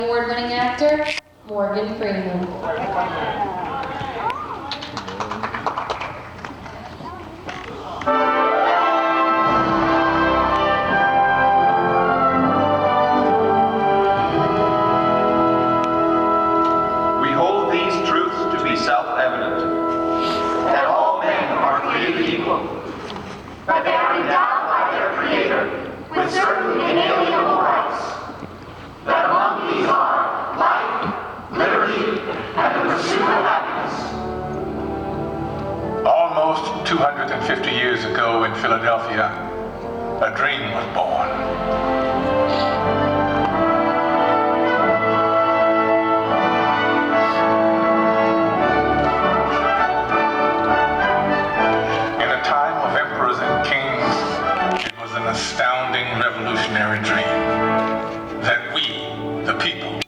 Award-winning actor, Morgan Freeman. We hold these truths to be self-evident, that all men are created equal, that they are endowed by their Creator with certain inalienable rights, that among these are life, liberty, and the pursuit of happiness. Almost 250 years ago in Philadelphia, a dream was born. In a time of emperors and kings, it was an astounding revolutionary dream that we, the people,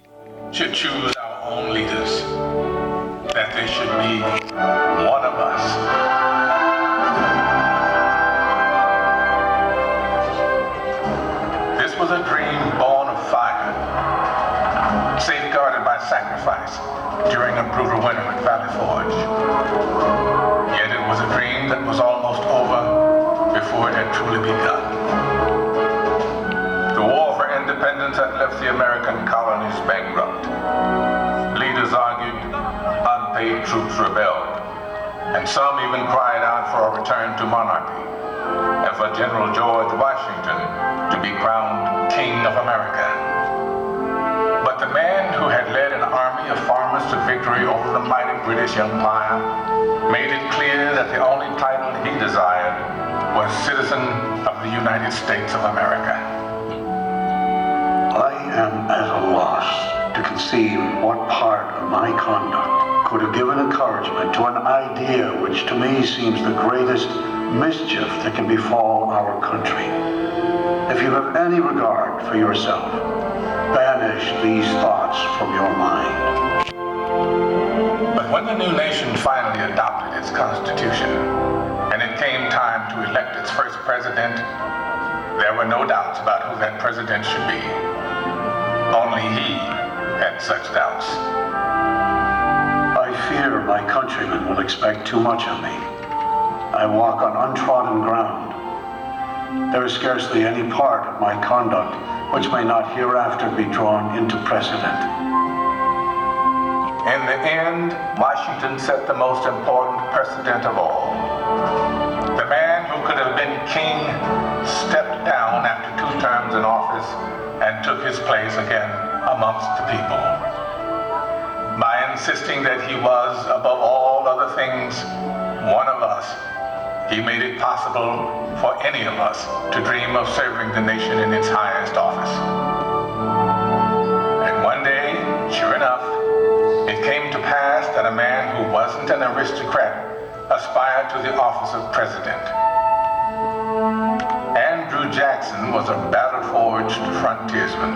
should choose our own leaders, that they should be one of us. This was a dream born of fire, safeguarded by sacrifice during a brutal winter at Valley Forge. Yet it was a dream that was almost over before it had truly begun. The war for independence had left the American colonies bankrupt. Leaders argued, unpaid troops rebelled, and some even cried out for a return to monarchy, and for General George Washington to be crowned King of America. But the man who had led an army of farmers to victory over the mighty British Empire made it clear that the only title he desired was citizen of the United States of America. I am at a loss to conceive what part of my conduct could have given encouragement to an idea which to me seems the greatest mischief that can befall our country. If you have any regard for yourself, banish these thoughts from your mind. But when the new nation finally adopted its constitution, and it came time to elect its first president, there were no doubts about who that president should be. Only he had such doubts. I fear my countrymen will expect too much of me. I walk on untrodden ground. There is scarcely any part of my conduct which may not hereafter be drawn into precedent. In the end, Washington set the most important precedent of all. The man who could have been king stepped down after 2 terms in office and took his place again amongst the people. By insisting that he was, above all other things, one of us, he made it possible for any of us to dream of serving the nation in its highest office. And one day, sure enough, it came to pass that a man who wasn't an aristocrat aspired to the office of president. Andrew Jackson was a battle-forged frontiersman,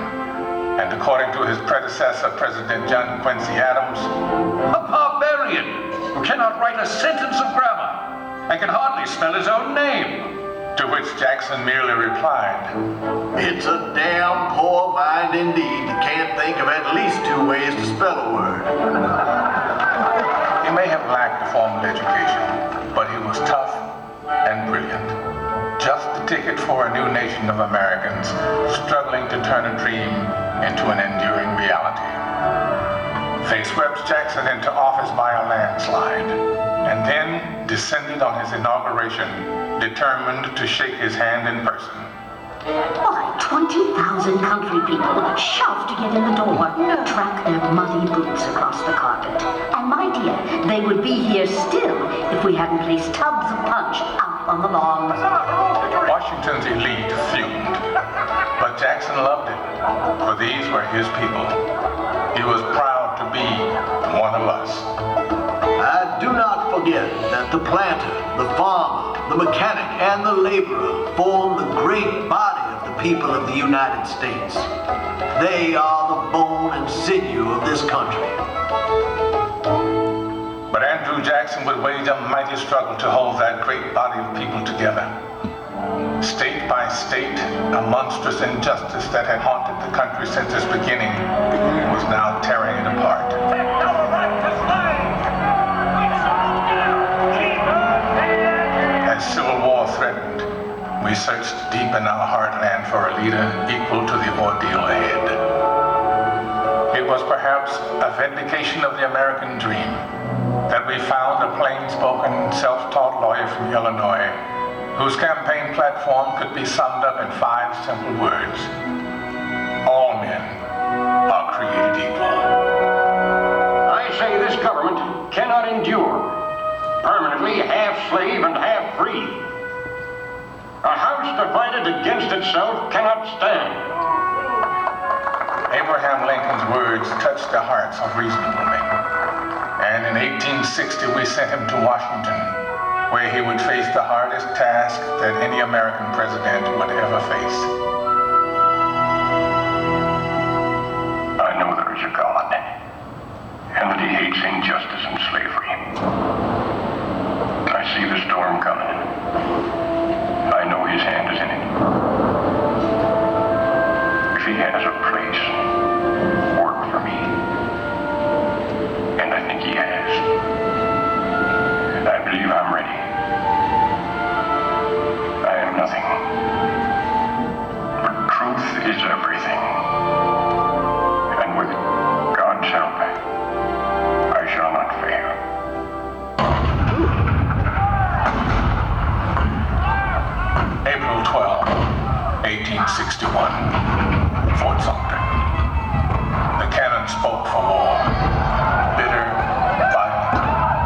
and according to his predecessor, President John Quincy Adams, a barbarian who cannot write a sentence of grammar and can hardly spell his own name. To which Jackson merely replied, "It's a damn poor mind indeed that can't think of at least 2 ways to spell a word." He may have lacked a formal education, but he was tough and brilliant. Just the ticket for a new nation of Americans struggling to turn a dream into an enduring reality. Fate swept Jackson into office by a landslide, and then descended on his inauguration, determined to shake his hand in person. Why, 20,000 country people shoved to get in the door, track their muddy boots across the carpet. And my dear, they would be here still if we hadn't placed tubs of punch out on the lawn. Washington's elite fumed, but Jackson loved it, for these were his people. He was proud to be one of us. I do not forget that the planter, the farmer, the mechanic, and the laborer form the great body of the people of the United States. They are the bone and sinew of this country. But Andrew Jackson would wage a mighty struggle to hold that great body of people together. State by state, a monstrous injustice that had haunted the country since its beginning was now tearing it apart. As civil war threatened, we searched deep in our heartland for a leader equal to the ordeal ahead. It was perhaps a vindication of the American dream that we found a plain-spoken, self-taught lawyer from Illinois whose campaign platform could be summed up in 5 simple words. All men are created equal. I say this government cannot endure permanently half slave and half free. A house divided against itself cannot stand. Abraham Lincoln's words touched the hearts of reasonable men. And in 1860, we sent him to Washington, where he would face the hardest task that any American president would ever face. I know there is a God, and that he hates injustice and slavery. I see the storm coming. I know his hand is in it. If he has a place, work for me. And I think he has. I believe I'm ready. I am nothing. But truth is everything. And with God's help, I shall not fail. April 12, 1861, Fort Sumter. The cannon spoke for war, bitter, violent,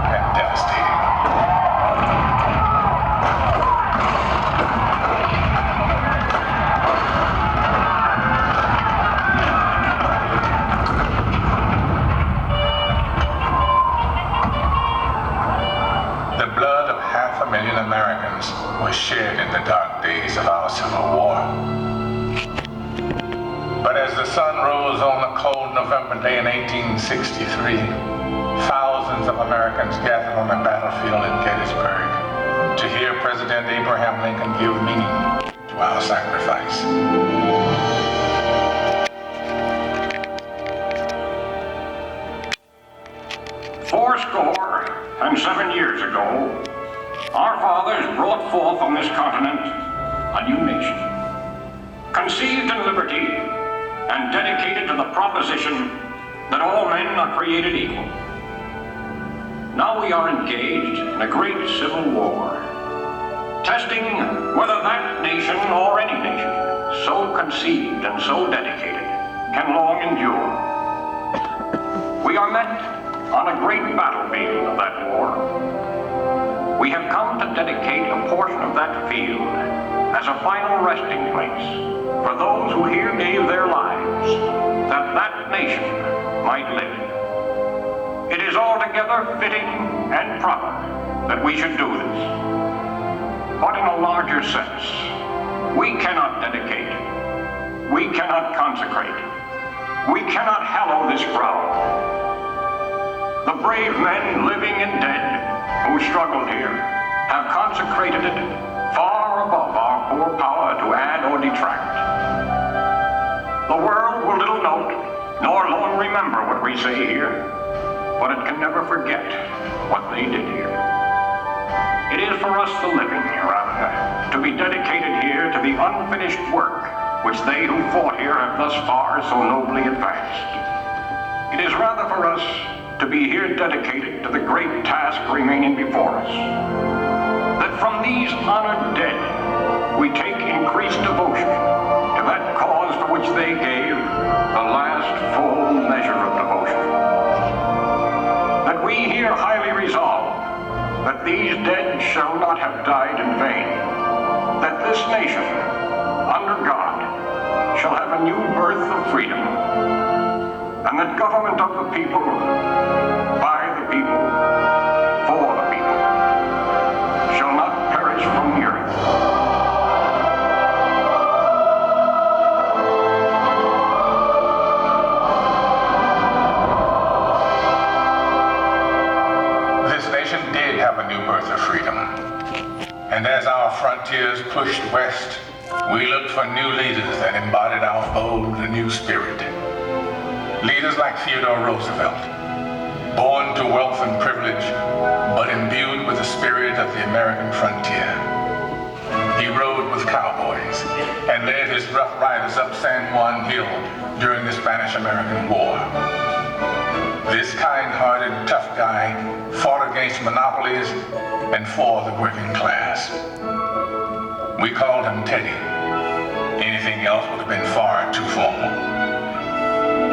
and devastating. The blood of 500,000 Americans was shed in the dark days of our Civil War. But as the sun rose on a cold November day in 1863, thousands of Americans gathered on the battlefield at Gettysburg to hear President Abraham Lincoln give meaning to our sacrifice. Fourscore and 7 years ago, our fathers brought forth on this continent a new nation, conceived in liberty and dedicated to the proposition that all men are created equal. Now we are engaged in a great civil war, testing whether that nation or any nation so conceived and so dedicated can long endure. We are met on a great battlefield of that war. We have come to dedicate a portion of that field as a final resting place for those who here gave their lives that that nation might live. It is altogether fitting and proper that we should do this. But in a larger sense, we cannot dedicate, we cannot consecrate, we cannot hallow this ground. The brave men, living and dead, who struggled here, have consecrated it far above our poor power to add or detract. The world will little note, nor long remember what we say here, but it can never forget what they did here. It is for us, the living, rather, to be dedicated here to the unfinished work which they who fought here have thus far so nobly advanced. It is rather for us to be here dedicated to the great task remaining before us. That from these honored dead, we take increased devotion to that cause for which they gave the last full measure of devotion. That we here highly resolve that these dead shall not have died in vain. That this nation, under God, shall have a new birth of freedom. And that government of the people, by the people, for the people, shall not perish from the earth. This nation did have a new birth of freedom. And as our frontiers pushed west, we looked for new leaders that embodied our bold, new spirit. Leaders like Theodore Roosevelt, born to wealth and privilege, but imbued with the spirit of the American frontier. He rode with cowboys and led his rough riders up San Juan Hill during the Spanish-American War. This kind-hearted, tough guy fought against monopolies and for the working class. We called him Teddy. Anything else would have been far too formal.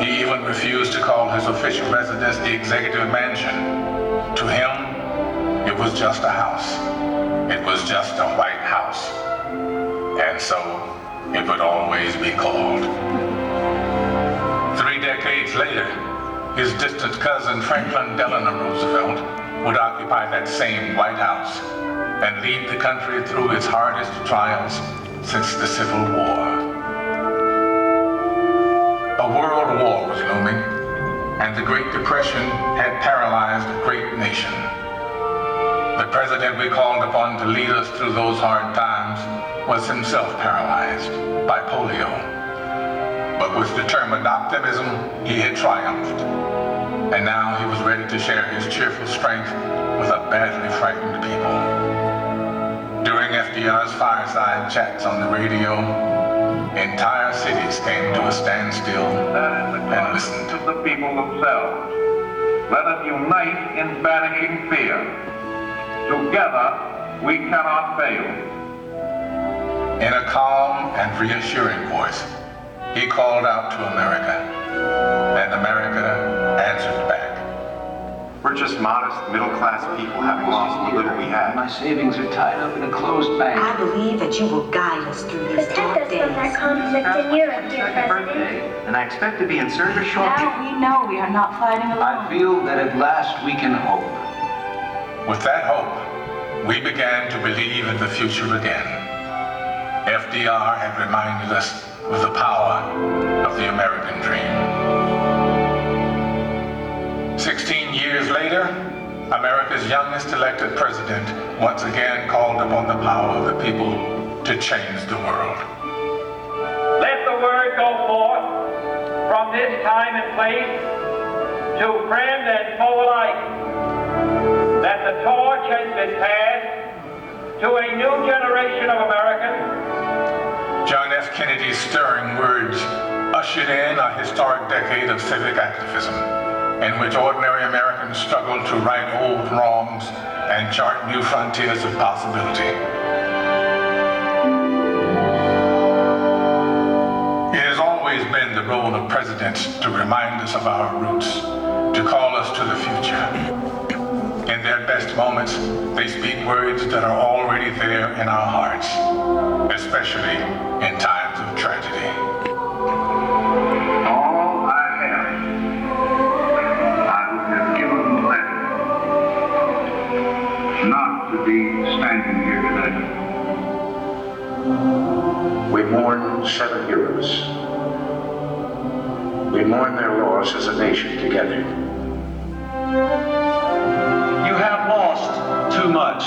He even refused to call his official residence the Executive Mansion. To him, it was just a house. It was just a White House. And so, it would always be called. 3 decades later, his distant cousin Franklin Delano Roosevelt would occupy that same White House and lead the country through its hardest trials since the Civil War. A world war was looming, and the Great Depression had paralyzed a great nation. The president we called upon to lead us through those hard times was himself paralyzed by polio. But with determined optimism, he had triumphed. And now he was ready to share his cheerful strength with a badly frightened people. During FDR's fireside chats on the radio, entire cities came to a standstill and listened. To the people themselves. Let us unite in banishing fear. Together, we cannot fail. In a calm and reassuring voice, he called out to America, and America answered back. We're just modest, middle-class people having lost the little we had. My savings are tied up in a closed bank. I believe that you will guide us through these dark Protect us days. from that conflict in Europe, dear President. And I expect to be in service shortly. Now we know we are not fighting alone. I feel that at last we can hope. With that hope, we began to believe in the future again. FDR had reminded us of the power of the American dream. 16 years later, America's youngest elected president once again called upon the power of the people to change the world. Let the word go forth from this time and place to friend and foe alike that the torch has been passed to a new generation of Americans. John F. Kennedy's stirring words ushered in a historic decade of civic activism, in which ordinary Americans struggled to right old wrongs and chart new frontiers of possibility. It has always been the role of presidents to remind us of our roots, to call us to the future. In their best moments, they speak words that are already there in our hearts, especially in times of tragedy. All I have, I would have given gladly not to be standing here today. We mourn 7 heroes. We mourn their loss as a nation together. You have lost too much,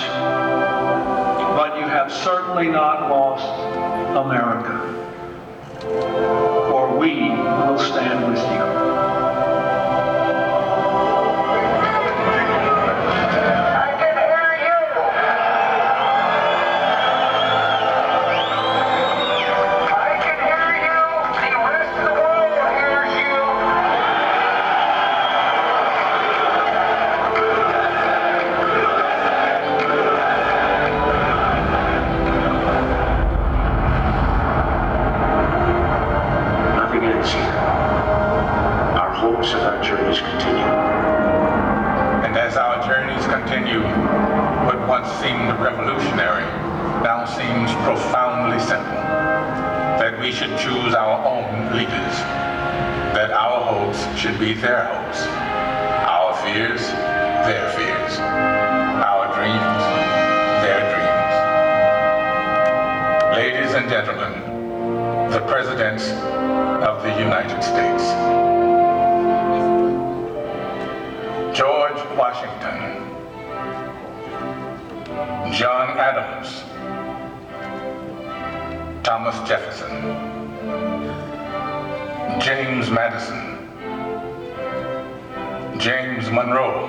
but you have certainly not lost America. For we will stand with you. Seemed revolutionary now seems profoundly simple. That we should choose our own leaders. That our hopes should be their hopes. Our fears, their fears. Our dreams, their dreams. Ladies and gentlemen, the Presidents of the United States. George Washington. John Adams, Thomas Jefferson, James Madison, James Monroe,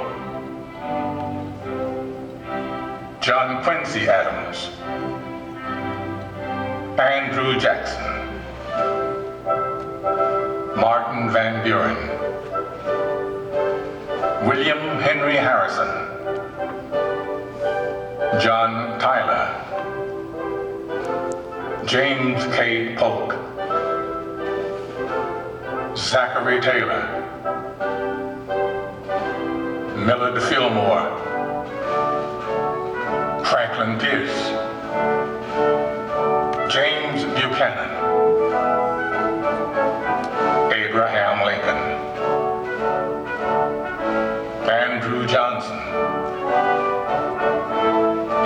John Quincy Adams, Andrew Jackson, Martin Van Buren, William Henry Harrison, John Tyler, James K. Polk, Zachary Taylor, Millard Fillmore, Franklin Pierce, James Buchanan, Abraham Lincoln, Andrew Johnson,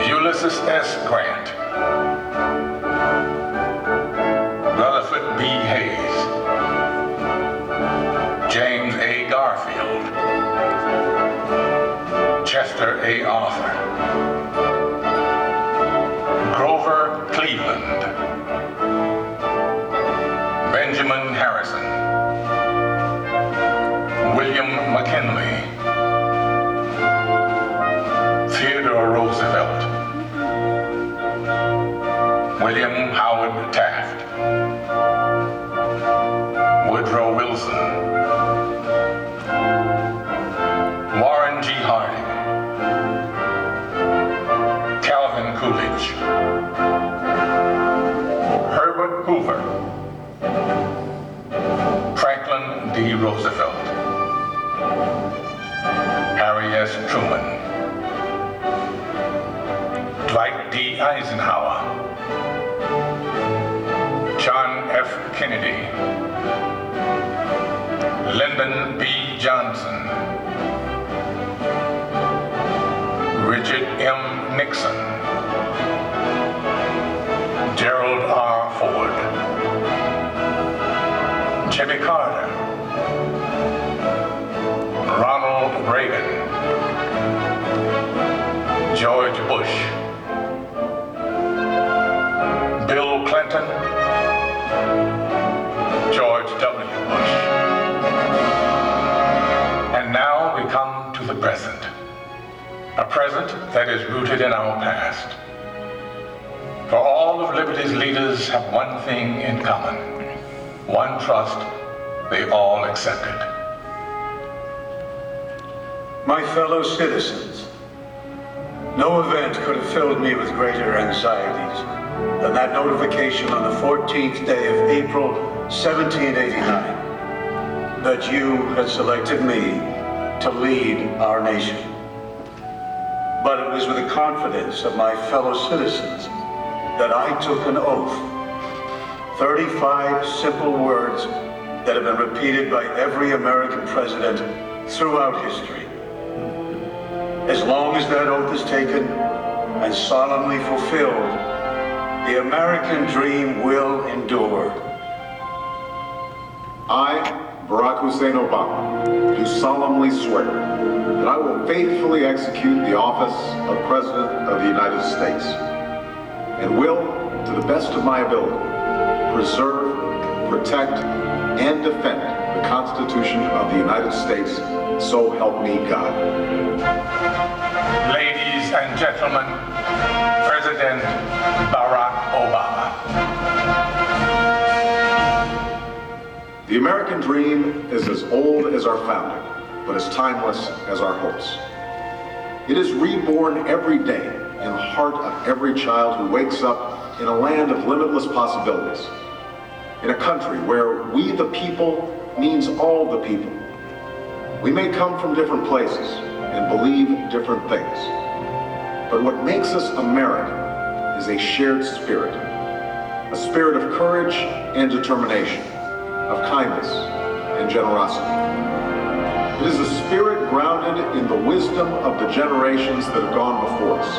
Ulysses S. Grant, Rutherford B. Hayes, James A. Garfield, Chester A. Arthur, Grover Cleveland, Benjamin Harrison, William McKinley, Theodore Roosevelt, William Howard Taft, Woodrow Wilson, Warren G. Harding, Calvin Coolidge, Herbert Hoover, Franklin D. Roosevelt, Harry S. Truman, Dwight D. Eisenhower, John F. Kennedy, Lyndon B. Johnson, Richard M. Nixon, Gerald R. Ford, Jimmy Carter, Ronald Reagan, George Bush, Bill Clinton, George W. Bush. And now we come to the present. A present that is rooted in our past. For all of liberty's leaders have one thing in common. One trust they all accepted. My fellow citizens, no event could have filled me with greater anxieties than that notification on the 14th day of April, 1789, that you had selected me to lead our nation. But it was with the confidence of my fellow citizens that I took an oath. 35 simple words that have been repeated by every American president throughout history. As long as that oath is taken and solemnly fulfilled, the American dream will endure. I, Barack Hussein Obama, do solemnly swear that I will faithfully execute the office of President of the United States and will, to the best of my ability, preserve, protect, and defend the Constitution of the United States, so help me God. Ladies and gentlemen, President Barack Obama. The American dream is as old as our founding, but as timeless as our hopes. It is reborn every day in the heart of every child who wakes up in a land of limitless possibilities, in a country where we the people means all the people. We may come from different places and believe different things, but what makes us American is a shared spirit, a spirit of courage and determination, of kindness and generosity. It is a spirit grounded in the wisdom of the generations that have gone before us,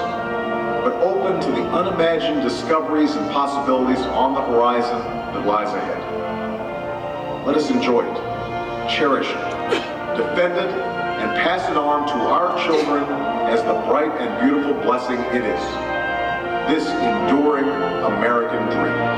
but open to the unimagined discoveries and possibilities on the horizon that lies ahead. Let us enjoy it, cherish it, defend it, and pass it on to our children as the bright and beautiful blessing it is. This enduring American dream.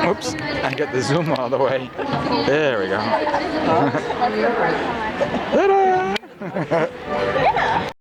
Oops, I get the zoom all the way. There we go. Ta-da!